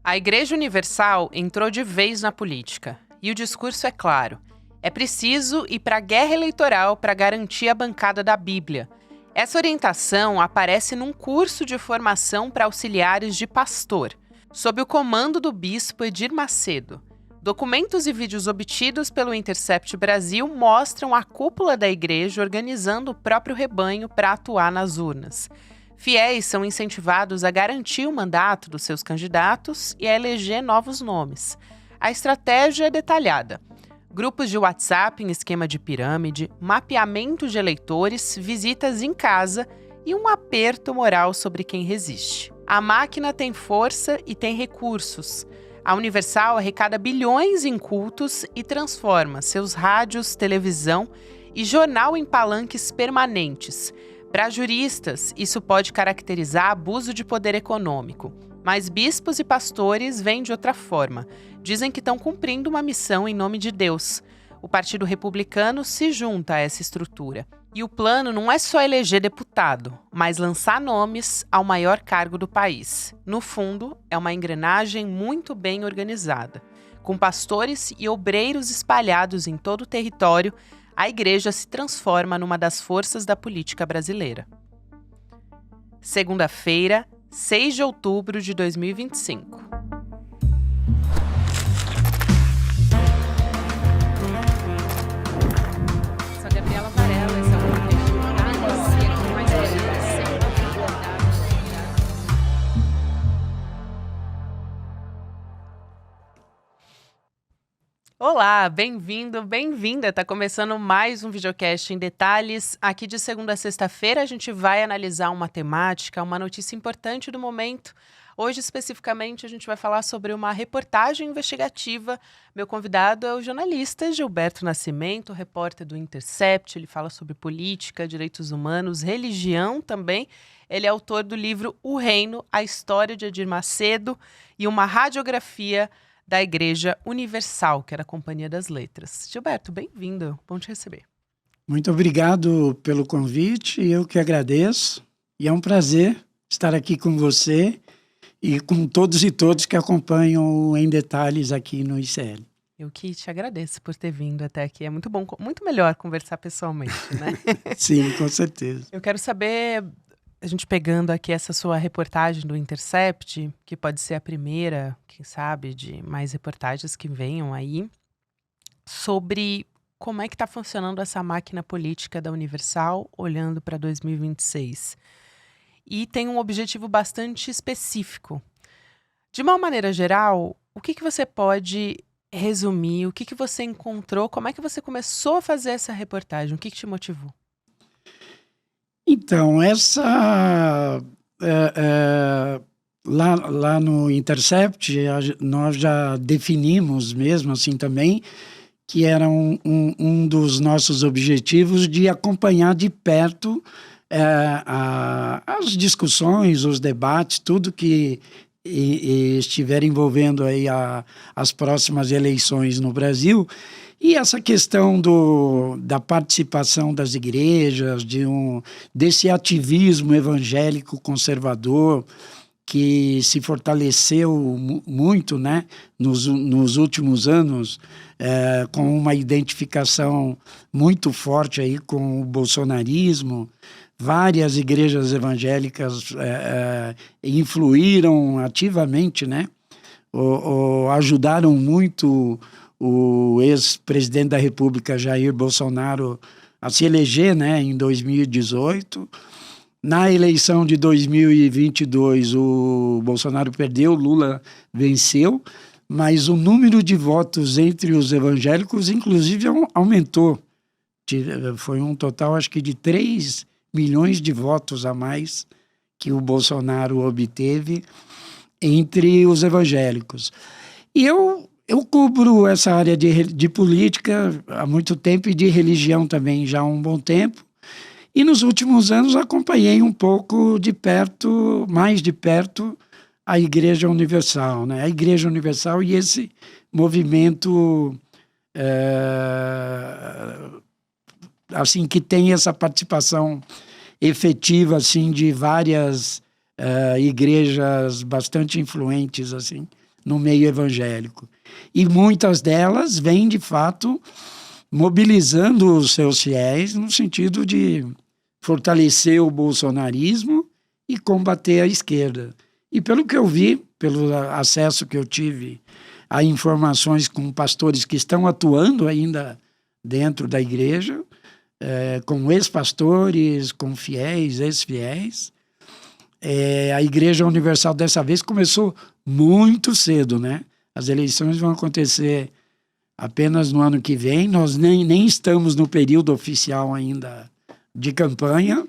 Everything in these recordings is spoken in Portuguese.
A Igreja Universal entrou de vez na política. E o discurso é claro. É preciso ir para a guerra eleitoral para garantir a bancada da Bíblia. Essa orientação aparece num curso de formação para auxiliares de pastor, sob o comando do bispo Edir Macedo. Documentos e vídeos obtidos pelo Intercept Brasil mostram a cúpula da igreja organizando o próprio rebanho para atuar nas urnas. Fiéis são incentivados a garantir o mandato dos seus candidatos e a eleger novos nomes. A estratégia é detalhada. Grupos de WhatsApp em esquema de pirâmide, mapeamento de eleitores, visitas em casa e um aperto moral sobre quem resiste. A máquina tem força e tem recursos. A Universal arrecada bilhões em cultos e transforma seus rádios, televisão e jornal em palanques permanentes. Para juristas, isso pode caracterizar abuso de poder econômico. Mas bispos e pastores veem de outra forma. Dizem que estão cumprindo uma missão em nome de Deus. O Partido Republicano se junta a essa estrutura. E o plano não é só eleger deputado, mas lançar nomes ao maior cargo do país. No fundo, é uma engrenagem muito bem organizada. Com pastores e obreiros espalhados em todo o território, a igreja se transforma numa das forças da política brasileira. Segunda-feira, 6 de outubro de 2025. Sou Gabriela Varela, esse é o podcast com mais Olá, bem-vindo, bem-vinda. Tá começando mais um videocast em detalhes. Aqui de segunda a sexta-feira a gente vai analisar uma temática, uma notícia importante do momento. Hoje, especificamente, a gente vai falar sobre uma reportagem investigativa. Meu convidado é o jornalista Gilberto Nascimento, repórter do Intercept. Ele fala sobre política, direitos humanos, religião também. Ele é autor do livro O Reino, a História de Edir Macedo e uma radiografia da Igreja Universal, que era a Companhia das Letras. Gilberto, bem-vindo. Bom te receber. Muito obrigado pelo convite, eu que agradeço. E é um prazer estar aqui com você e com todos e todas que acompanham Em Detalhes aqui no ICL. Eu que te agradeço por ter vindo até aqui. É muito bom, muito melhor conversar pessoalmente, né? Sim, com certeza. Eu quero saber, a gente pegando aqui essa sua reportagem do Intercept, que pode ser a primeira, quem sabe, de mais reportagens que venham aí, sobre como é que está funcionando essa máquina política da Universal, olhando para 2026. E tem um objetivo bastante específico. De uma maneira geral, o que você pode resumir? O que você encontrou? Como é que você começou a fazer essa reportagem? O que te motivou? Então, lá no Intercept, nós já definimos mesmo assim também que era um dos nossos objetivos de acompanhar de perto as discussões, os debates, tudo que estiver envolvendo aí as próximas eleições no Brasil. E essa questão da participação das igrejas, desse ativismo evangélico conservador que se fortaleceu muito, né, nos últimos anos, com uma identificação muito forte aí com o bolsonarismo. Várias igrejas evangélicas influíram ativamente, né, ajudaram muito o ex-presidente da República, Jair Bolsonaro, a se eleger, né, em 2018. Na eleição de 2022, o Bolsonaro perdeu, Lula venceu, mas o número de votos entre os evangélicos, inclusive, aumentou. Foi um total, acho que, de 3 milhões de votos a mais que o Bolsonaro obteve entre os evangélicos. E eu cubro essa área de política há muito tempo e de religião também já há um bom tempo. E nos últimos anos acompanhei um pouco de perto, mais de perto, a Igreja Universal, né? A Igreja Universal e esse movimento assim, que tem essa participação efetiva assim, de várias igrejas bastante influentes assim, no meio evangélico. E muitas delas vêm, de fato, mobilizando os seus fiéis no sentido de fortalecer o bolsonarismo e combater a esquerda. E pelo que eu vi, pelo acesso que eu tive a informações com pastores que estão atuando ainda dentro da igreja, com ex-pastores, com fiéis, ex-fiéis, a Igreja Universal dessa vez começou muito cedo, né? As eleições vão acontecer apenas no ano que vem, nós nem estamos no período oficial ainda de campanha,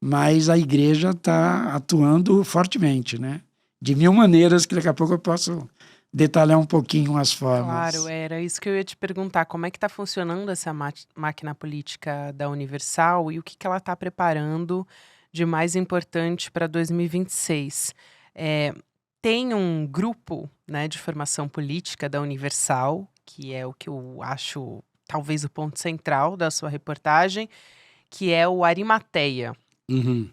mas a igreja está atuando fortemente, né? De mil maneiras que daqui a pouco eu posso detalhar um pouquinho as formas. Claro, era isso que eu ia te perguntar. Como é que está funcionando essa máquina política da Universal e o que ela está preparando de mais importante para 2026? Tem um grupo, né, de formação política da Universal, que é o que eu acho talvez o ponto central da sua reportagem, que é o Arimateia. Uhum.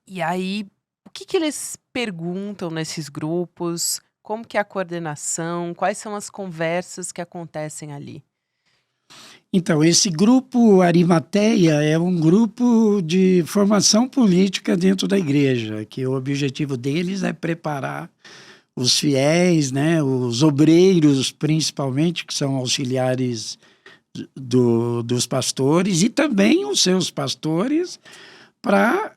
E aí, o que eles perguntam nesses grupos? Como que é a coordenação? Quais são as conversas que acontecem ali? Então, esse grupo Arimateia é um grupo de formação política dentro da igreja, que o objetivo deles é preparar os fiéis, né, os obreiros principalmente, que são auxiliares dos pastores, e também os seus pastores, para,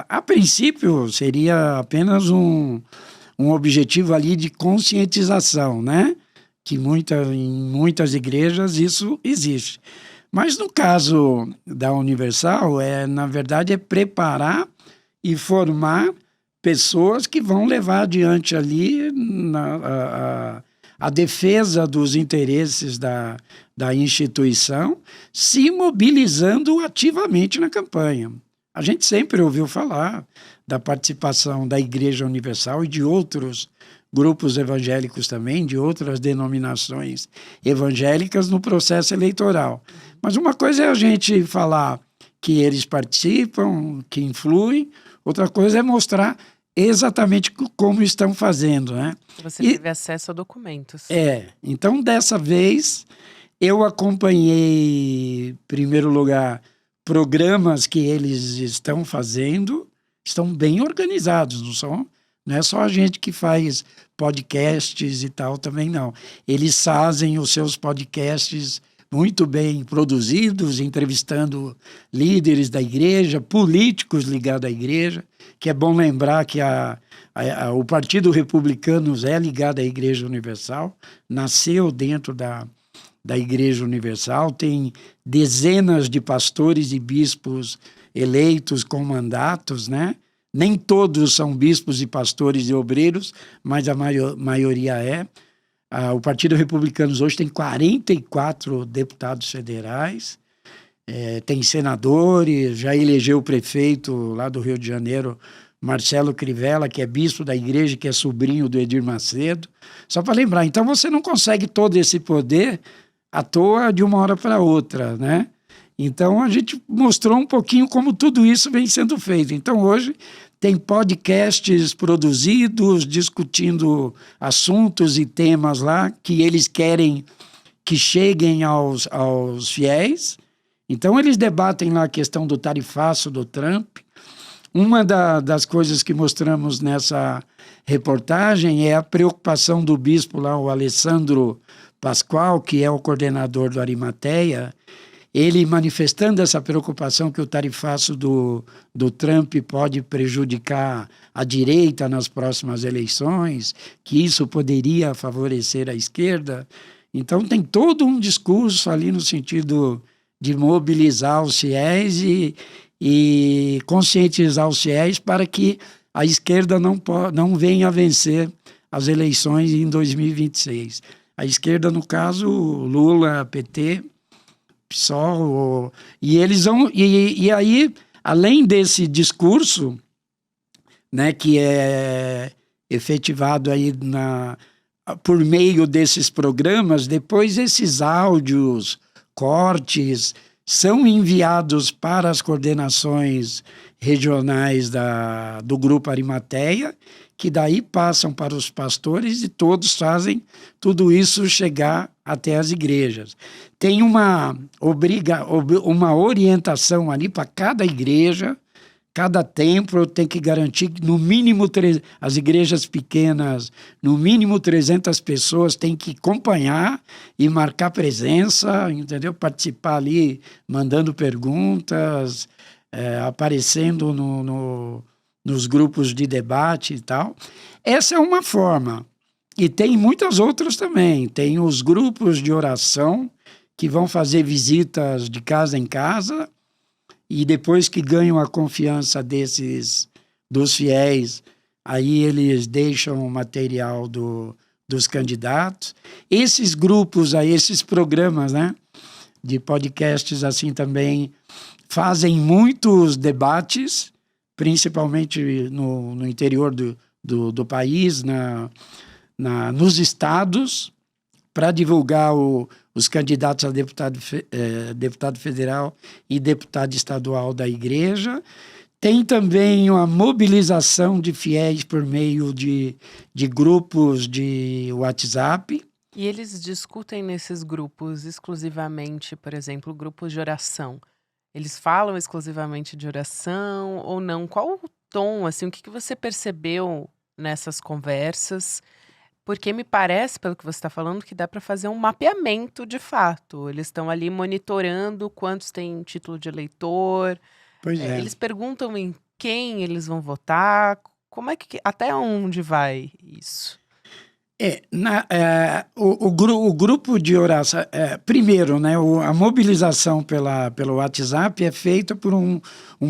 a princípio, seria apenas um objetivo ali de conscientização, né? Que em muitas igrejas isso existe. Mas no caso da Universal, na verdade, é preparar e formar pessoas que vão levar adiante ali a defesa dos interesses da instituição, se mobilizando ativamente na campanha. A gente sempre ouviu falar da participação da Igreja Universal e de outros grupos evangélicos também, de outras denominações evangélicas no processo eleitoral. Mas uma coisa é a gente falar que eles participam, que influem, outra coisa é mostrar exatamente como estão fazendo, né? Você teve acesso a documentos. Então dessa vez eu acompanhei, em primeiro lugar, programas que eles estão fazendo, estão bem organizados, não é só a gente que faz podcasts e tal também, não. Eles fazem os seus podcasts muito bem produzidos, entrevistando líderes da igreja, políticos ligados à igreja, que é bom lembrar que o Partido Republicano é ligado à Igreja Universal, nasceu dentro da Igreja Universal, tem dezenas de pastores e bispos eleitos com mandatos, né? Nem todos são bispos e pastores e obreiros, mas a maioria é. O Partido Republicano hoje tem 44 deputados federais, tem senadores, já elegeu o prefeito lá do Rio de Janeiro, Marcelo Crivella, que é bispo da igreja, que é sobrinho do Edir Macedo. Só para lembrar, então você não consegue todo esse poder à toa de uma hora para outra, né? Então a gente mostrou um pouquinho como tudo isso vem sendo feito. Então hoje tem podcasts produzidos, discutindo assuntos e temas lá que eles querem que cheguem aos fiéis. Então eles debatem lá a questão do tarifaço do Trump. Uma das coisas que mostramos nessa reportagem é a preocupação do bispo lá, o Alessandro Pascoal, que é o coordenador do Arimateia, ele manifestando essa preocupação que o tarifaço do Trump pode prejudicar a direita nas próximas eleições, que isso poderia favorecer a esquerda. Então tem todo um discurso ali no sentido de mobilizar os fiéis e conscientizar os fiéis para que a esquerda não venha a vencer as eleições em 2026. A esquerda, no caso, Lula, PT, PSOL, e eles vão. E aí, além desse discurso, né, que é efetivado aí por meio desses programas, depois esses áudios, cortes, são enviados para as coordenações regionais do Grupo Arimateia, que daí passam para os pastores e todos fazem tudo isso chegar até as igrejas. Tem uma orientação ali para cada igreja, cada templo tem que garantir que no mínimo, as igrejas pequenas, no mínimo 300 pessoas têm que acompanhar e marcar presença, entendeu? Participar ali, mandando perguntas, aparecendo nos grupos de debate e tal. Essa é uma forma. E tem muitas outras também. Tem os grupos de oração que vão fazer visitas de casa em casa e depois que ganham a confiança dos fiéis, aí eles deixam o material dos candidatos. Esses grupos aí, esses programas, né, de podcasts assim também fazem muitos debates, principalmente no interior do país, nos estados, para divulgar os candidatos a deputado federal e deputado estadual da igreja. Tem também a mobilização de fiéis por meio de grupos de WhatsApp. E eles discutem nesses grupos exclusivamente, por exemplo, grupos de oração. Eles falam exclusivamente de oração ou não? Qual o tom, assim, o que você percebeu nessas conversas? Porque me parece, pelo que você está falando, que dá para fazer um mapeamento de fato. Eles estão ali monitorando quantos têm título de eleitor. Pois é. Eles perguntam em quem eles vão votar. Como é que até onde vai isso? O grupo de oração, primeiro, né, a mobilização pelo WhatsApp é feita por um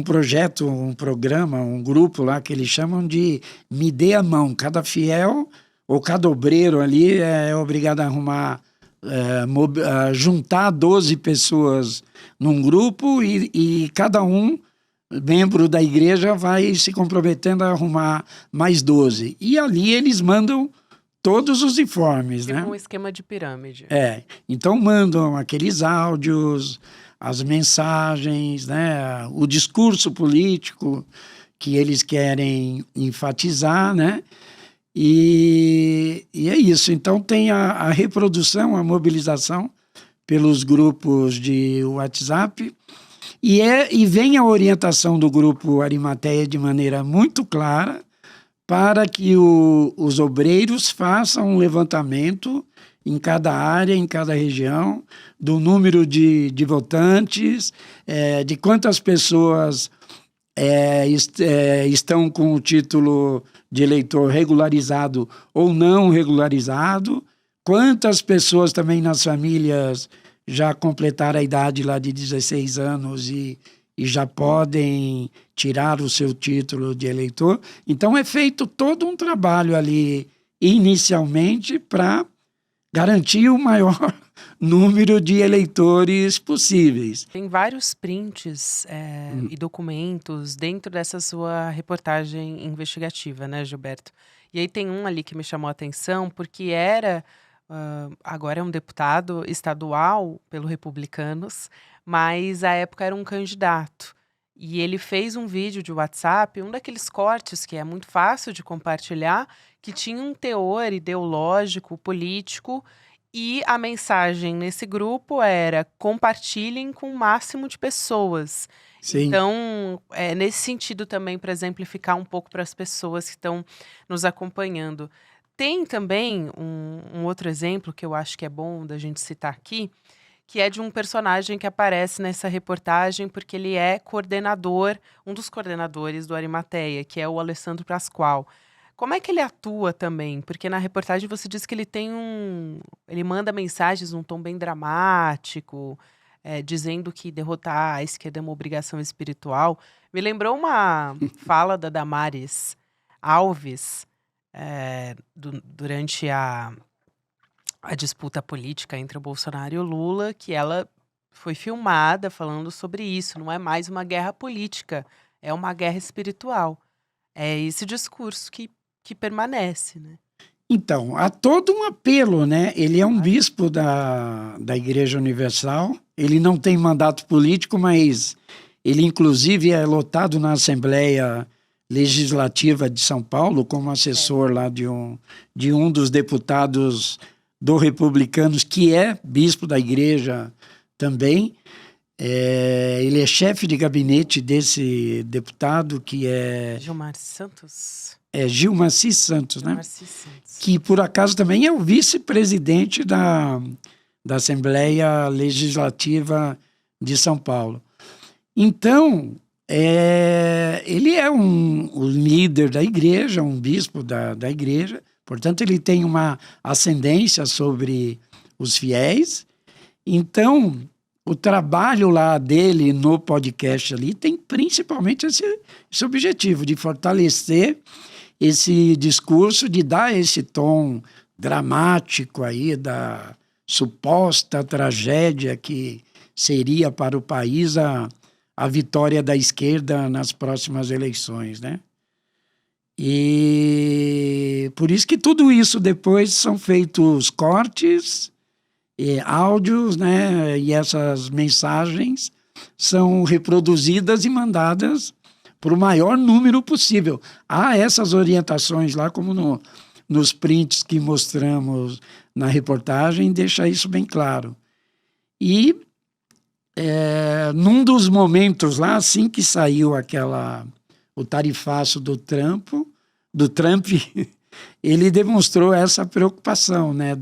projeto, um programa, um grupo lá que eles chamam de Me Dê a Mão. Cada fiel ou cada obreiro ali é obrigado a arrumar, juntar 12 pessoas num grupo e cada membro da igreja vai se comprometendo a arrumar mais 12. E ali eles mandam todos os informes, tipo, né? Um esquema de pirâmide. Então mandam aqueles áudios, as mensagens, né? O discurso político que eles querem enfatizar, né? E é isso. Então tem a reprodução, a mobilização pelos grupos de WhatsApp e vem a orientação do Grupo Arimateia de maneira muito clara para que os obreiros façam um levantamento em cada área, em cada região, do número de votantes, de quantas pessoas estão com o título de eleitor regularizado ou não regularizado, quantas pessoas também nas famílias já completaram a idade lá de 16 anos e já podem tirar o seu título de eleitor. Então é feito todo um trabalho ali inicialmente para garantir o maior número de eleitores possíveis. Tem vários prints e documentos dentro dessa sua reportagem investigativa, né, Gilberto? E aí tem um ali que me chamou a atenção, porque agora é um deputado estadual pelo Republicanos, mas à época era um candidato. E ele fez um vídeo de WhatsApp, um daqueles cortes que é muito fácil de compartilhar, que tinha um teor ideológico, político, e a mensagem nesse grupo era: compartilhem com o máximo de pessoas. Sim. Então, nesse sentido também, para exemplificar um pouco para as pessoas que estão nos acompanhando. Tem também um outro exemplo que eu acho que é bom da gente citar aqui, que é de um personagem que aparece nessa reportagem porque ele é coordenador, um dos coordenadores do Arimateia, que é o Alessandro Pascoal. Como é que ele atua também? Porque na reportagem você diz que ele manda mensagens num tom bem dramático, dizendo que derrotar a esquerda é uma obrigação espiritual. Me lembrou uma fala da Damares Alves durante a disputa política entre o Bolsonaro e o Lula, que ela foi filmada falando sobre isso. Não é mais uma guerra política, é uma guerra espiritual. É esse discurso que permanece, né? Então, há todo um apelo, né? Ele é um bispo da Igreja Universal, ele não tem mandato político, mas ele inclusive é lotado na Assembleia Legislativa de São Paulo como assessor lá de um dos deputados do Republicanos, que é bispo da igreja também. Ele é chefe de gabinete desse deputado, que é... Gilmar Santos? Gilmaci Santos, né? Gilmaci Santos. Que, por acaso, também é o vice-presidente da Assembleia Legislativa de São Paulo. Então, ele é um líder da igreja, um bispo da igreja, portanto, ele tem uma ascendência sobre os fiéis. Então, o trabalho lá dele no podcast ali tem principalmente esse objetivo de fortalecer esse discurso, de dar esse tom dramático aí da suposta tragédia que seria para o país a vitória da esquerda nas próximas eleições, né? E por isso que tudo isso depois são feitos cortes, áudios, né? E essas mensagens são reproduzidas e mandadas para o maior número possível. Há essas orientações lá, como nos prints que mostramos na reportagem, deixa isso bem claro. E num dos momentos lá, assim que saiu o tarifaço do Trump, ele demonstrou essa preocupação, né,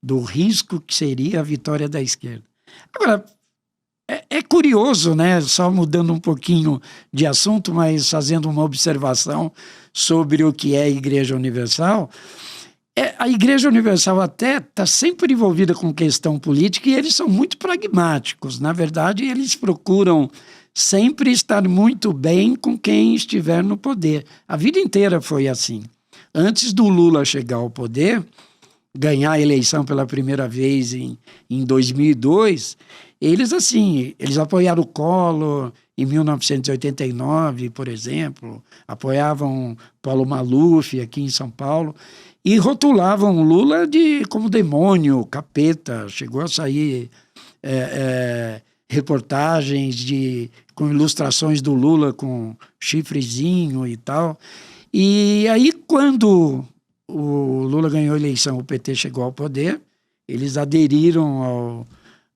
do risco que seria a vitória da esquerda. Agora, é curioso, né, só mudando um pouquinho de assunto, mas fazendo uma observação sobre o que é a Igreja Universal. A Igreja Universal até está sempre envolvida com questão política e eles são muito pragmáticos. Na verdade, eles procuram sempre estar muito bem com quem estiver no poder. A vida inteira foi assim. Antes do Lula chegar ao poder, ganhar a eleição pela primeira vez em 2002, eles apoiaram o Collor em 1989, por exemplo, apoiavam Paulo Maluf aqui em São Paulo e rotulavam o Lula como demônio, capeta. Chegou a sair reportagens com ilustrações do Lula com chifrezinho e tal. E aí, quando o Lula ganhou a eleição, o PT chegou ao poder, eles aderiram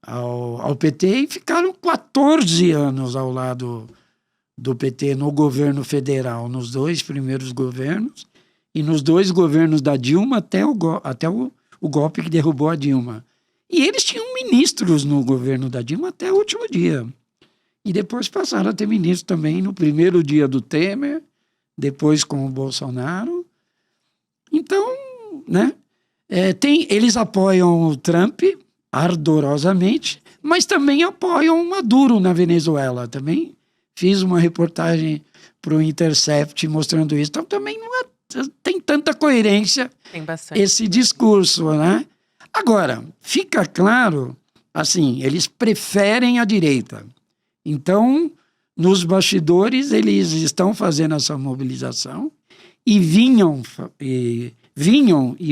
ao PT e ficaram 14 anos ao lado do PT no governo federal, nos dois primeiros governos, e nos dois governos da Dilma até o golpe que derrubou a Dilma. E eles tinham ministros no governo da Dilma até o último dia. E depois passaram a ter ministro também no primeiro dia do Temer, depois com o Bolsonaro. Então, né, eles apoiam o Trump ardorosamente, mas também apoiam o Maduro na Venezuela. Também fiz uma reportagem para o Intercept mostrando isso. Então, também não tem tanta coerência esse discurso, né? Agora, fica claro, assim, eles preferem a direita. Então, nos bastidores, eles estão fazendo essa mobilização e vinham e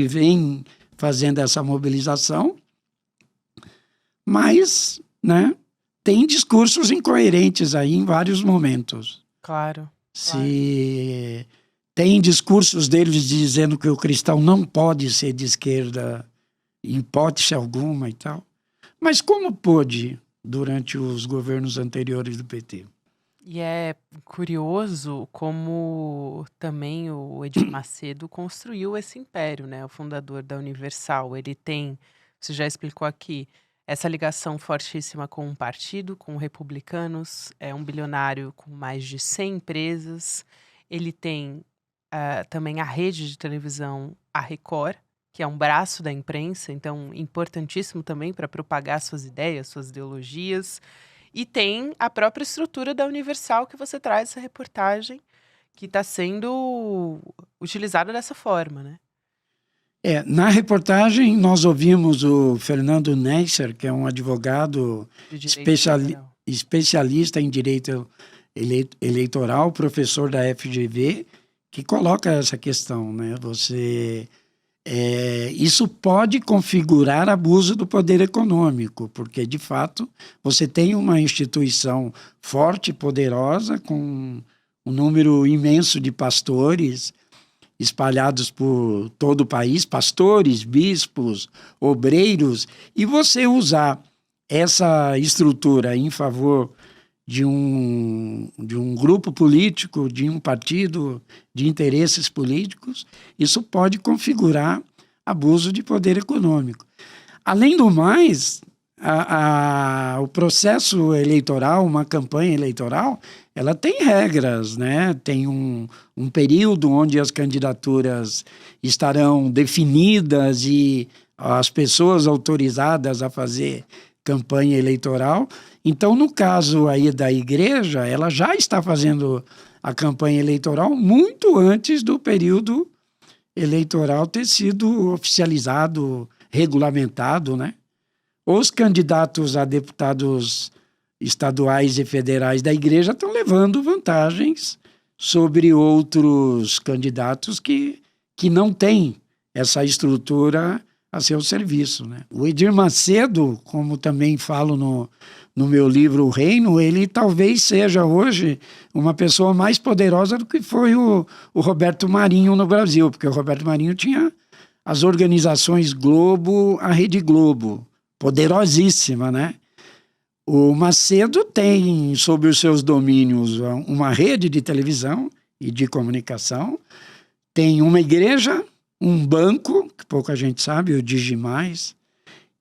vêm fazendo essa mobilização, mas, né, tem discursos incoerentes aí em vários momentos. Claro. Tem discursos deles dizendo que o cristão não pode ser de esquerda em hipótese alguma e tal. Mas como pôde durante os governos anteriores do PT? E é curioso como também o Edir Macedo construiu esse império, né? O fundador da Universal. Ele tem, você já explicou aqui, essa ligação fortíssima com um partido, com republicanos. É um bilionário com mais de 100 empresas. Ele tem também a rede de televisão, a Record, que é um braço da imprensa, então importantíssimo também para propagar suas ideias, suas ideologias. E tem a própria estrutura da Universal que você traz essa reportagem, que está sendo utilizada dessa forma, né? Na reportagem nós ouvimos o Fernando Neisser, que é um advogado especialista em direito eleitoral, professor da FGV, que coloca essa questão, né? Isso pode configurar abuso do poder econômico, porque, de fato, você tem uma instituição forte, poderosa, com um número imenso de pastores espalhados por todo o país, pastores, bispos, obreiros, e você usar essa estrutura em favor de um grupo político, de um partido, de interesses políticos, isso pode configurar abuso de poder econômico. Além do mais, o processo eleitoral, uma campanha eleitoral, ela tem regras, né? Tem um período onde as candidaturas estarão definidas e as pessoas autorizadas a fazer campanha eleitoral. Então, no caso aí da igreja, ela já está fazendo a campanha eleitoral muito antes do período eleitoral ter sido oficializado, regulamentado, né? Os candidatos a deputados estaduais e federais da igreja estão levando vantagens sobre outros candidatos que não têm essa estrutura a seu serviço, né? O Edir Macedo, como também falo no meu livro O Reino, ele talvez seja hoje uma pessoa mais poderosa do que foi o Roberto Marinho no Brasil, porque o Roberto Marinho tinha as organizações Globo, a Rede Globo, poderosíssima, né? O Macedo tem sobre os seus domínios uma rede de televisão e de comunicação, tem uma igreja, um banco, que pouca gente sabe, o Digimais,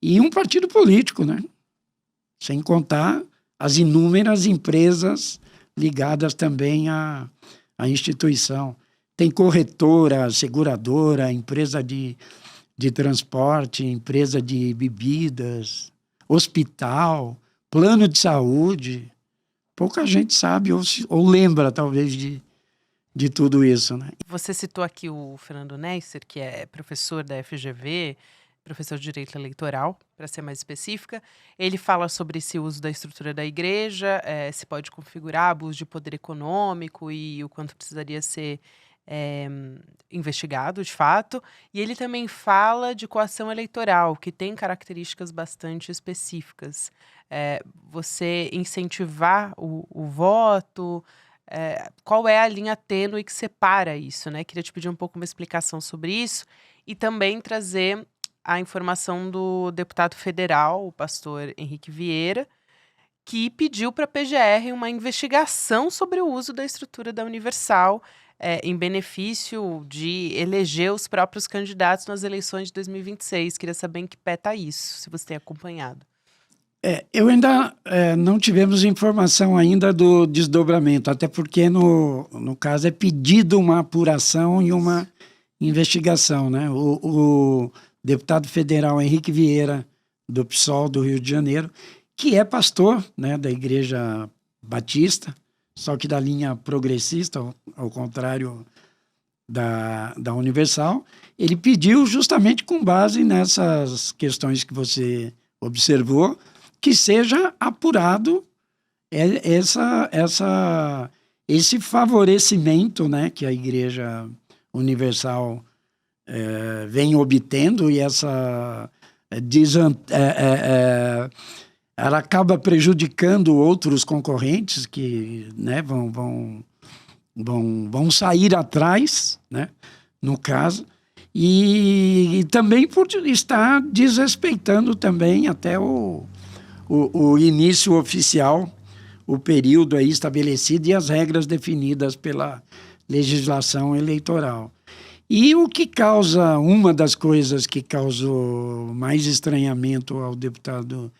e um partido político, né? Sem contar as inúmeras empresas ligadas também à instituição. Tem corretora, seguradora, empresa de transporte, empresa de bebidas, hospital, plano de saúde. Pouca gente sabe ou lembra, talvez, de tudo isso, né? Você citou aqui o Fernando Neisser, que é professor da FGV, professor de Direito Eleitoral, para ser mais específica. Ele fala sobre esse uso da estrutura da igreja, se pode configurar abuso de poder econômico e o quanto precisaria ser investigado, de fato. E ele também fala de coação eleitoral, que tem características bastante específicas. Você incentivar o voto... qual é a linha tênue que separa isso, né? Queria te pedir um pouco uma explicação sobre isso e também trazer a informação do deputado federal, o pastor Henrique Vieira, que pediu para a PGR uma investigação sobre o uso da estrutura da Universal em benefício de eleger os próprios candidatos nas eleições de 2026. Queria saber em que pé está isso, se você tem acompanhado. Eu ainda não tivemos informação ainda do desdobramento, até porque no caso é pedido uma apuração e uma investigação, né? O deputado federal Henrique Vieira, do PSOL do Rio de Janeiro, que é pastor, né, da Igreja Batista, só que da linha progressista, ao contrário da Universal, ele pediu justamente com base nessas questões que você observou, que seja apurado esse favorecimento, né, que a Igreja Universal vem obtendo, e ela acaba prejudicando outros concorrentes que, né, vão sair atrás, né, no caso, e também por estar desrespeitando também até o início oficial, o período aí estabelecido e as regras definidas pela legislação eleitoral. E uma das coisas que causou mais estranhamento ao deputado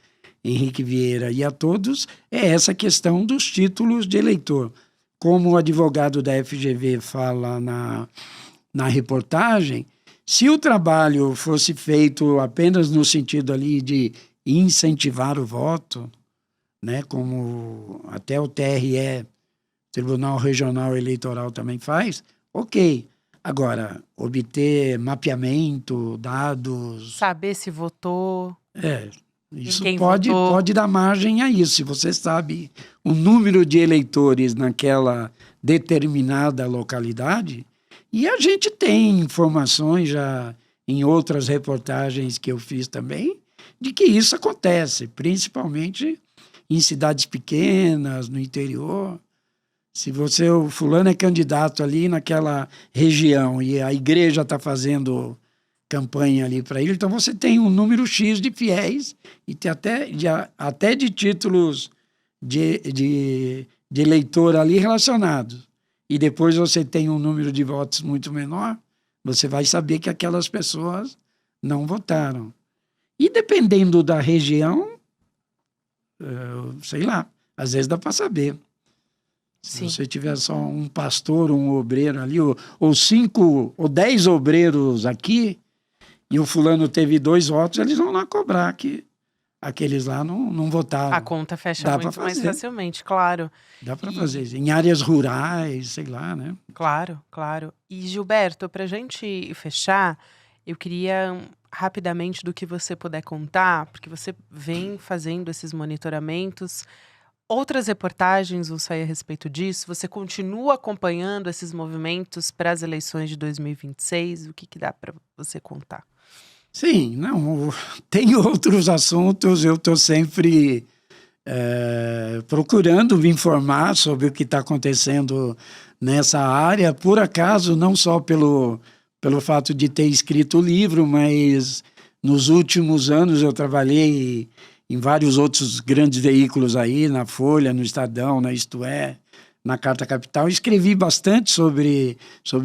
Henrique Vieira e a todos é essa questão dos títulos de eleitor. Como o advogado da FGV fala na reportagem, se o trabalho fosse feito apenas no sentido ali de incentivar o voto, né, como até o TRE, Tribunal Regional Eleitoral, também faz, ok. Agora, obter mapeamento, dados... Saber se votou... Isso pode dar margem a isso. Se você sabe o número de eleitores naquela determinada localidade, e a gente tem informações já em outras reportagens que eu fiz também, de que isso acontece, principalmente em cidades pequenas, no interior. Se o fulano é candidato ali naquela região e a igreja está fazendo campanha ali para ele, então você tem um número X de fiéis e tem até de títulos de eleitor ali relacionados. E depois você tem um número de votos muito menor, você vai saber que aquelas pessoas não votaram. E dependendo da região, sei lá, às vezes dá para saber. Se você tiver só um pastor, um obreiro ali, ou 5 ou 10 obreiros aqui, e o fulano teve 2 votos, eles vão lá cobrar que aqueles lá não votaram. A conta fecha muito mais facilmente, claro. Dá para fazer isso. Em áreas rurais, sei lá, né? Claro, claro. E Gilberto, para a gente fechar, eu queria rapidamente do que você puder contar, porque você vem fazendo esses monitoramentos. Outras reportagens vão sair a respeito disso. Você continua acompanhando esses movimentos para as eleições de 2026? O que dá para você contar? Sim, não, tem outros assuntos, eu estou sempre procurando me informar sobre o que está acontecendo nessa área, por acaso, não só pelo fato de ter escrito o livro, mas nos últimos anos eu trabalhei em vários outros grandes veículos aí, na Folha, no Estadão, na Isto É, na Carta Capital. Escrevi bastante sobre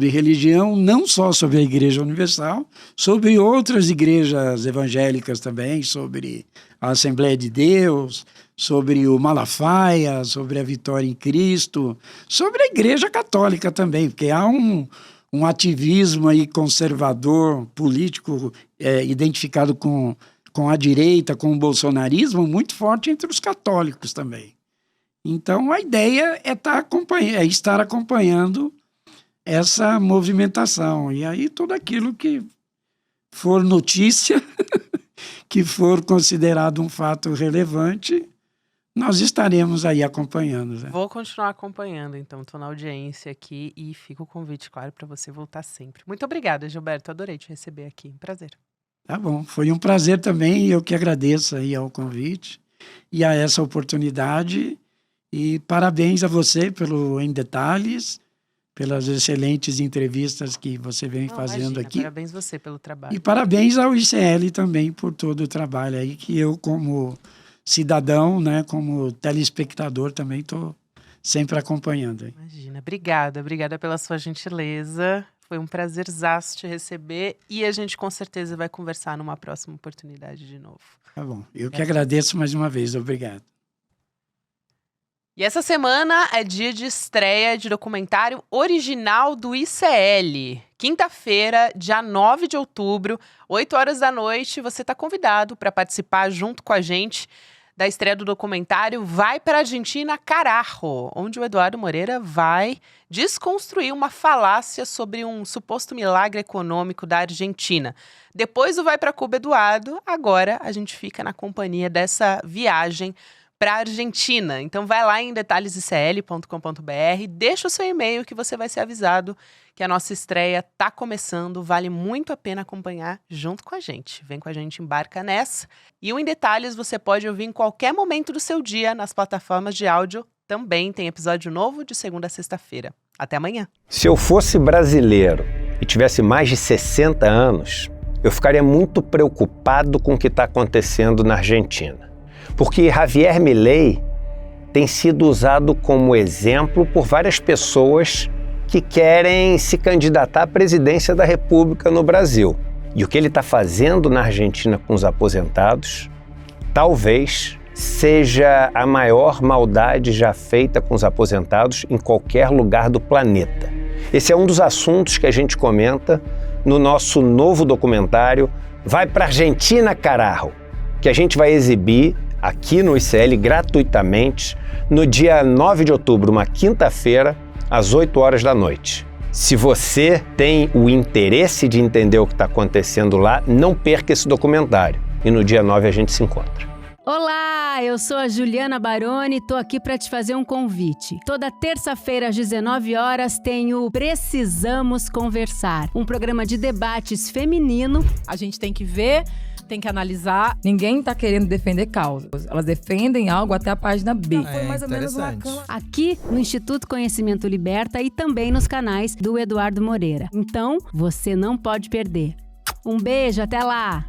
religião, não só sobre a Igreja Universal, sobre outras igrejas evangélicas também, sobre a Assembleia de Deus, sobre o Malafaia, sobre a Vitória em Cristo, sobre a Igreja Católica também, porque há um ativismo aí conservador, político, identificado com a direita, com o bolsonarismo, muito forte entre os católicos também. Então, a ideia é estar acompanhando essa movimentação. E aí, tudo aquilo que for notícia, que for considerado um fato relevante, nós estaremos aí acompanhando. Né? Vou continuar acompanhando, então. Estou na audiência aqui e fica o convite, claro, para você voltar sempre. Muito obrigada, Gilberto. Adorei te receber aqui. Prazer. Tá bom. Foi um prazer também. Eu que agradeço aí ao convite e a essa oportunidade. E parabéns a você pelo Em Detalhes, pelas excelentes entrevistas que você vem fazendo aqui. Parabéns você pelo trabalho. E parabéns ao ICL também por todo o trabalho aí, que eu, como cidadão, né, como telespectador, também estou sempre acompanhando. Aí. Imagina. Obrigada pela sua gentileza. Foi um prazerzaço te receber e a gente com certeza vai conversar numa próxima oportunidade de novo. Tá bom. Eu que agradeço mais uma vez. Obrigado. E essa semana é dia de estreia de documentário original do ICL. Quinta-feira, dia 9 de outubro, 8 horas da noite, você está convidado para participar junto com a gente da estreia do documentário Vai para a Argentina, Carajo, onde o Eduardo Moreira vai desconstruir uma falácia sobre um suposto milagre econômico da Argentina. Depois do Vai para Cuba, Eduardo, agora a gente fica na companhia dessa viagem para a Argentina. Então vai lá em detalhesicl.com.br, deixa o seu e-mail que você vai ser avisado que a nossa estreia está começando. Vale muito a pena acompanhar junto com a gente. Vem com a gente, embarca nessa. E o Em Detalhes você pode ouvir em qualquer momento do seu dia nas plataformas de áudio. Também tem episódio novo de segunda a sexta-feira. Até amanhã. Se eu fosse brasileiro e tivesse mais de 60 anos, eu ficaria muito preocupado com o que está acontecendo na Argentina. Porque Javier Milei tem sido usado como exemplo por várias pessoas que querem se candidatar à presidência da República no Brasil. E o que ele está fazendo na Argentina com os aposentados, talvez seja a maior maldade já feita com os aposentados em qualquer lugar do planeta. Esse é um dos assuntos que a gente comenta no nosso novo documentário Vai para a Argentina, Carajo, que a gente vai exibir aqui no ICL gratuitamente no dia 9 de outubro, uma quinta-feira, às 8 horas da noite. Se você tem o interesse de entender o que está acontecendo lá, não perca esse documentário. E no dia 9 a gente se encontra. Olá, Olá, eu sou a Juliana Baroni e tô aqui para te fazer um convite. Toda terça-feira às 19 horas tem o Precisamos Conversar, um programa de debates feminino. A gente tem que ver, tem que analisar. Ninguém tá querendo defender causas. Elas defendem algo até a página B. Foi mais ou menos uma cama. Aqui no Instituto Conhecimento Liberta e também nos canais do Eduardo Moreira. Então, você não pode perder. Um beijo, até lá!